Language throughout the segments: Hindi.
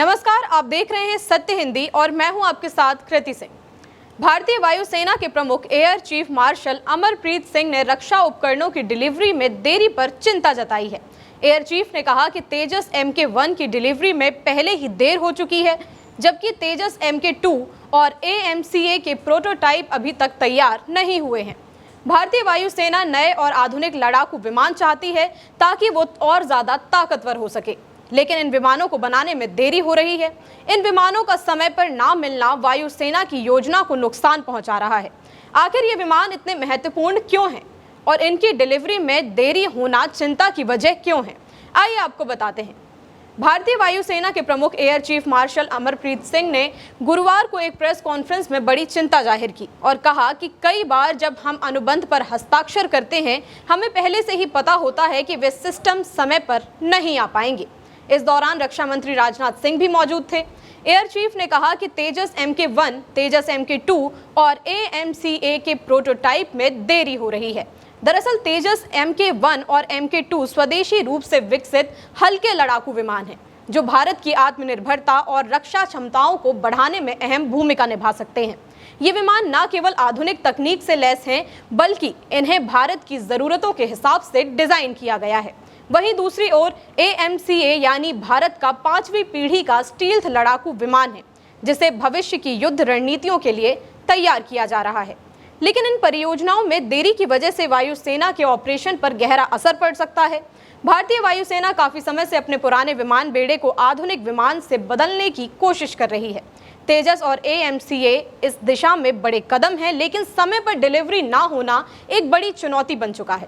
नमस्कार, आप देख रहे हैं सत्य हिंदी और मैं हूं आपके साथ कृति सिंह। भारतीय वायुसेना के प्रमुख air chief marshal Amarpreet Singh ने रक्षा उपकरणों की डिलीवरी में देरी पर चिंता जताई है। एयर चीफ ने कहा कि तेजस MK1 की डिलीवरी में पहले ही देर हो चुकी है, जबकि तेजस MK2 और AMCA के प्रोटोटाइप अभी तक तैयार नहीं हुए हैं। भारतीय वायुसेना नए और आधुनिक लड़ाकू विमान चाहती है ताकि वो और ज्यादा ताकतवर हो सके, लेकिन इन विमानों को बनाने में देरी हो रही है। इन विमानों का समय पर ना मिलना वायुसेना की योजना को नुकसान पहुंचा रहा है। आखिर ये विमान इतने महत्वपूर्ण क्यों हैं और इनकी डिलीवरी में देरी होना चिंता की वजह क्यों है, आइए आपको बताते हैं। भारतीय वायुसेना के प्रमुख air chief marshal Amarpreet Singh ने गुरुवार को एक प्रेस कॉन्फ्रेंस में बड़ी चिंता जाहिर की और कहा कि कई बार जब हम अनुबंध पर हस्ताक्षर करते हैं, हमें पहले से ही पता होता है कि वे सिस्टम समय पर नहीं आ पाएंगे। इस दौरान रक्षा मंत्री राजनाथ सिंह भी मौजूद थे। एयर चीफ ने कहा कि तेजस MK1, तेजस MK2 और AMCA के प्रोटोटाइप में देरी हो रही है। दरअसल तेजस MK1 और MK2 स्वदेशी रूप से विकसित हल्के लड़ाकू विमान हैं, जो भारत की आत्मनिर्भरता और रक्षा क्षमताओं को बढ़ाने में अहम भूमिका निभा सकते हैं। ये विमान न केवल आधुनिक तकनीक से लैस हैं, बल्कि इन्हें भारत की ज़रूरतों के हिसाब से डिज़ाइन किया गया है। वहीं दूसरी ओर AMCA यानी भारत का 5वीं पीढ़ी का स्टील्थ लड़ाकू विमान है, जिसे भविष्य की युद्ध रणनीतियों के लिए तैयार किया जा रहा है। लेकिन इन परियोजनाओं में देरी की वजह से वायुसेना के ऑपरेशन पर गहरा असर पड़ सकता है। भारतीय वायुसेना काफी समय से अपने पुराने विमान बेड़े को आधुनिक विमान से बदलने की कोशिश कर रही है। तेजस और AMCA इस दिशा में बड़े कदम हैं, लेकिन समय पर डिलीवरी ना होना एक बड़ी चुनौती बन चुका है।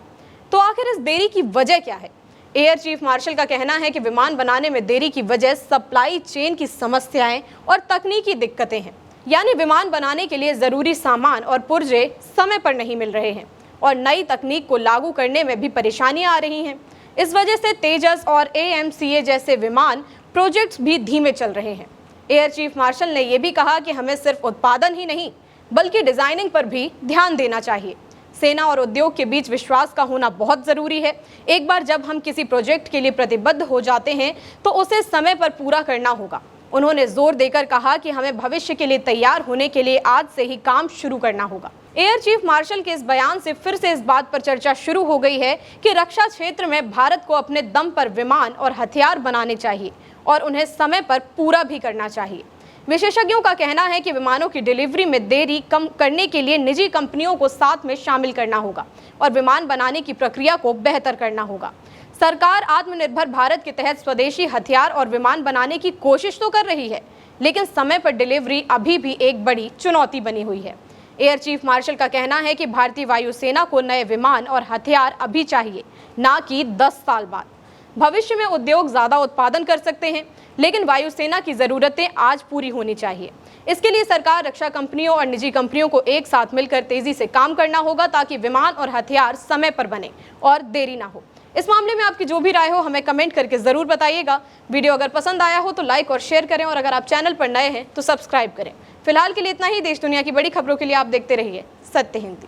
तो आखिर इस देरी की वजह क्या है? एयर चीफ मार्शल का कहना है कि विमान बनाने में देरी की वजह सप्लाई चेन की समस्याएं और तकनीकी दिक्कतें हैं, यानी विमान बनाने के लिए जरूरी सामान और पुर्जे समय पर नहीं मिल रहे हैं और नई तकनीक को लागू करने में भी परेशानियां आ रही हैं। इस वजह से तेजस और AMCA जैसे विमान प्रोजेक्ट्स भी धीमे चल रहे हैं। एयर चीफ मार्शल ने यह भी कहा कि हमें सिर्फ उत्पादन ही नहीं, बल्कि डिजाइनिंग पर भी ध्यान देना चाहिए। सेना और उद्योग के बीच विश्वास का होना बहुत जरूरी है। एक बार जब हम किसी प्रोजेक्ट के लिए प्रतिबद्ध हो जाते हैं, तो उसे समय पर पूरा करना होगा। उन्होंने जोर देकर कहा कि हमें भविष्य के लिए तैयार होने के लिए आज से ही काम शुरू करना होगा। एयर चीफ मार्शल के इस बयान से फिर से इस बात पर चर्चा शुरू हो गई है कि रक्षा क्षेत्र में भारत को अपने दम पर विमान और हथियार बनाने चाहिए और उन्हें समय पर पूरा भी करना चाहिए। विशेषज्ञों का कहना है कि विमानों की डिलीवरी में देरी कम करने के लिए निजी कंपनियों को साथ में शामिल करना होगा और विमान बनाने की प्रक्रिया को बेहतर करना होगा। सरकार आत्मनिर्भर भारत के तहत स्वदेशी हथियार और विमान बनाने की कोशिश तो कर रही है, लेकिन समय पर डिलीवरी अभी भी एक बड़ी चुनौती बनी हुई है। एयर चीफ मार्शल का कहना है कि भारतीय वायुसेना को नए विमान और हथियार अभी चाहिए, ना कि 10 साल बाद। भविष्य में उद्योग ज्यादा उत्पादन कर सकते हैं, लेकिन वायुसेना की जरूरतें आज पूरी होनी चाहिए। इसके लिए सरकार, रक्षा कंपनियों और निजी कंपनियों को एक साथ मिलकर तेजी से काम करना होगा, ताकि विमान और हथियार समय पर बने और देरी ना हो। इस मामले में आपकी जो भी राय हो, हमें कमेंट करके जरूर बताइएगा। वीडियो अगर पसंद आया हो तो लाइक और शेयर करें, और अगर आप चैनल पर नए हैं तो सब्सक्राइब करें। फिलहाल के लिए इतना ही। देश दुनिया की बड़ी खबरों के लिए आप देखते रहिए सत्य Hindi.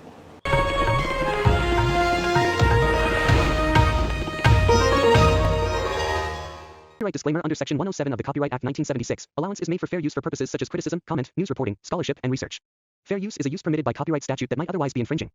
Copyright disclaimer under Section 107 of the Copyright Act 1976. Allowance is made for fair use for purposes such as criticism, comment, news reporting, scholarship, and research. Fair use is a use permitted by copyright statute that might otherwise be infringing.